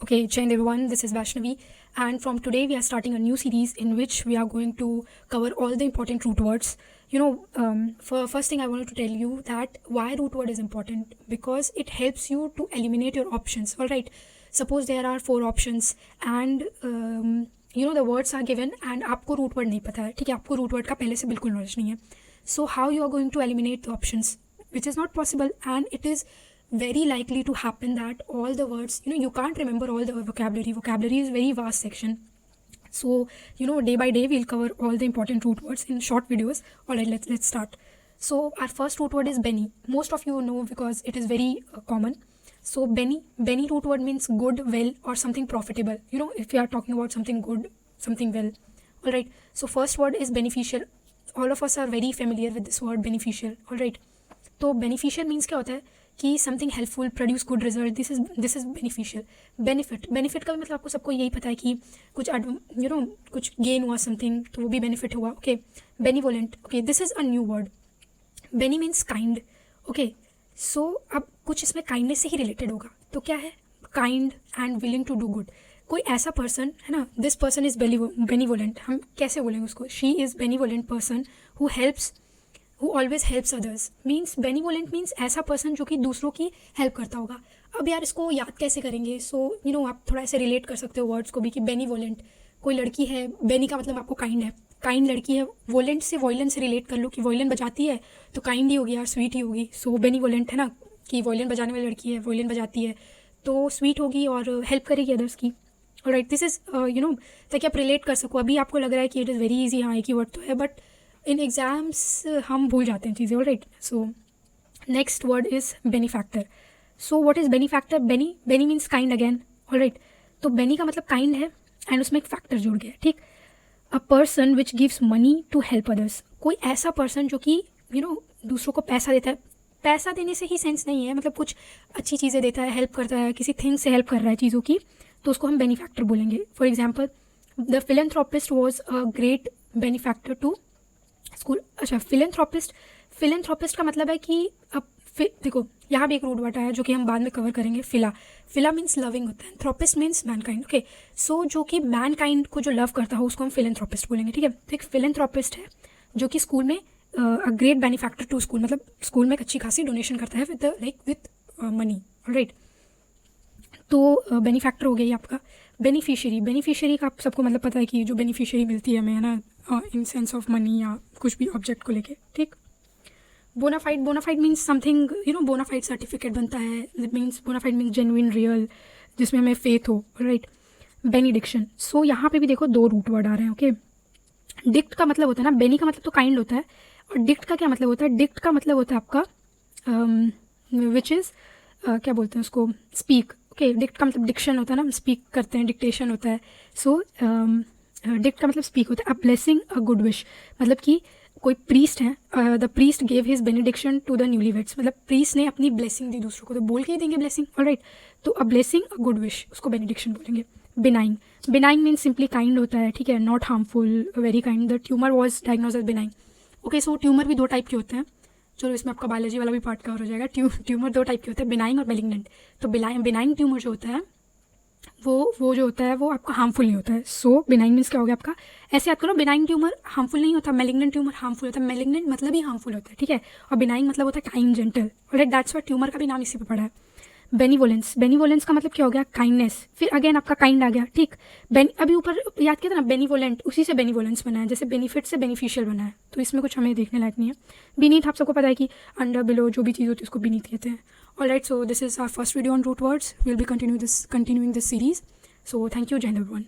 Okay, Jai Hind everyone, this is Vaishnavi, and from today we are starting a new series in which we are going to cover all the important root words. For first thing I wanted to tell you that why root word is important, because it helps you to eliminate your options. All right, suppose there are 4 options and the words are given and आपको root word नहीं पता है, ठीक है, आपको root word का पहले से बिल्कुल knowledge नहीं है. So how you are going to eliminate the options, which is not possible, and it is very likely to happen that all the words, you can't remember all the vocabulary is very vast section. So day by day we'll cover all the important root words in short videos. All right, let's start. So our first root word is Benny. Most of you know because it is very common. So Benny root word means good, well, or something profitable. If you are talking about something good, something well. All right, so first word is beneficial. All of us are very familiar with this word beneficial. All right, तो beneficial means क्या होता है कि something helpful, produce good result, this is beneficial. Benefit का भी मतलब आपको सबको यही पता है कि कुछ कुछ गेन हुआ समथिंग, तो वो भी बेनिफिट हुआ. Okay, benevolent. Okay, this is a new word. Bene means kind. Okay, so अब कुछ इसमें काइंडनेस से ही रिलेटेड होगा. तो क्या है? Kind and willing to do good. कोई ऐसा पर्सन है ना, दिस पर्सन इज बेनिवोलेंट. हम कैसे बोलेंगे उसको? She is benevolent person who always helps others. Means benevolent means ऐसा पर्सन जो कि दूसरों की हेल्प करता होगा. अब यार इसको याद कैसे करेंगे? सो आप थोड़ा ऐसे रिलेट कर सकते हो वर्ड्स को भी कि बेनिवोलेंट. कोई लड़की है, बेनी का मतलब आपको काइंड है, काइंड लड़की है. वोलेंट से वॉयलन से रिलेट कर लो कि वॉयलन बजाती है तो काइंड ही होगी यार, स्वीट ही होगी. सो बेनिवोलेंट है ना, कि वॉयलन बजाने वाली लड़की है, वॉयलन बजाती है तो स्वीट होगी और हेल्प करेगी अदर्स की. ऑलराइट, दिस इज़ ताकि आप रिलेट कर सको. अभी आपको लग रहा है कि इट इज़ वेरी ईजी, हाँ एक ही वर्ड तो है, बट इन एग्ज़ाम्स हम भूल जाते हैं चीज़ें. Alright, so next word is benefactor. So what is benefactor? Bene means kind again. Alright, तो बेनी का मतलब काइंड है एंड उसमें एक फैक्टर जुड़ गया. ठीक, a person which gives money to help others. कोई ऐसा पर्सन जो कि दूसरों को पैसा देता है. पैसा देने से ही सेंस नहीं है, मतलब कुछ अच्छी चीज़ें देता है, हेल्प करता है, किसी थिंग से हेल्प कर रहा है चीज़ों की, तो उसको हम बेनीफैक्टर बोलेंगे. For example, the philanthropist was a great benefactor to school. अच्छा, फिलैंथ्रोपिस्ट का मतलब है कि अब देखो यहाँ भी एक रूट वर्ड है जो कि हम बाद में कवर करेंगे. फिला मीन्स लविंग होता है, एंथ्रोपिस्ट मीन्स मैनकाइंड. ओके, सो जो कि मैनकाइंड को जो लव करता हो उसको हम फिलैंथ्रोपिस्ट बोलेंगे. ठीक है, तो एक फिलैंथ्रोपिस्ट है जो कि स्कूल में a great benefactor to school, मतलब स्कूल में एक अच्छी खासी डोनेशन करता है विद मनी. ऑलराइट, तो बेनिफैक्टर हो गई आपका. बेनिफिशियरी का आप सबको मतलब पता है कि जो बेनिफिशियरी मिलती है हमें, है ना, इन सेंस ऑफ मनी या कुछ भी ऑब्जेक्ट को लेके. ठीक, bona fide means something, bona fide certificate बनता है. बोनाफाइड मीन्स जेन्युइन, रियल, जिसमें हमें फेथ हो. Right, benediction. सो यहाँ पे भी देखो 2 रूट वर्ड आ रहे हैं. ओके, डिक्ट का मतलब होता है ना, बेनी का मतलब तो काइंड होता है, और डिक्ट का क्या मतलब होता है? डिक्ट का मतलब होता है आपका विच इज़ क्या बोलते हैं उसको, स्पीक. ओके, डिक्ट का मतलब डिक्शन होता है ना, हम स्पीक करते हैं, डिक्टेशन होता है. सो डिक्ट का मतलब स्पीक होता है. A blessing a good wish, मतलब कि कोई प्रीस्ट है, the priest gave his benediction to the newly weds, मतलब प्रीस्ट ने अपनी ब्लेसिंग दी दूसरों को, तो बोल के ही देंगे ब्लेसिंग. ऑलराइट, तो a blessing a good wish, उसको बेनिडिक्शन बोलेंगे. बिनाइन मीन्स सिंपली काइंड होता है. ठीक है, not harmful, very kind. The tumour was diagnose as benign. Okay, so tumour भी 2 टाइप के होते हैं. चलो इसमें आपका बायोलॉजी वाला भी पार्ट कवर हो जाएगा. ट्यूमर 2 टाइप के होते हैं, बिनाइन और मेलिग्नेंट. तो बिनाइन ट्यूमर जो होता है वो जो होता है वो आपका हार्मफुल नहीं होता है. सो बिनाइन मीन्स क्या हो गया आपका? ऐसे याद करो, बिनाइन ट्यूमर हार्मफुल नहीं होता, मेलिग्नेंट ट्यूमर हार्मफुल होता है. मेलिग्नेंट मतलब ही हार्मफुल होता है. ठीक है, और बिनाइन मतलब होता है kind, gentle. Alright, that's why tumour का भी नाम इसी पे पड़ा है. बेनीवोलेंस का मतलब क्या हो गया? काइंडनेस. फिर अगेन आपका काइंड आ गया. ठीक, अभी ऊपर याद किया था ना, बेनीवोलेंट, उसी से बेनीवोलेंस बना है, जैसे बेनिफिट से बेनिफिशियल बना है. तो इसमें कुछ हमें देखने लायक नहीं है. बीनीथ आप सबको पता है कि अंडर, बिलो, जो भी चीज़ होती है उसको बीनीथ कहते हैं. Alright, so this is our first video on root words. Will be continuing this series. So thank you, Jai Hind everyone.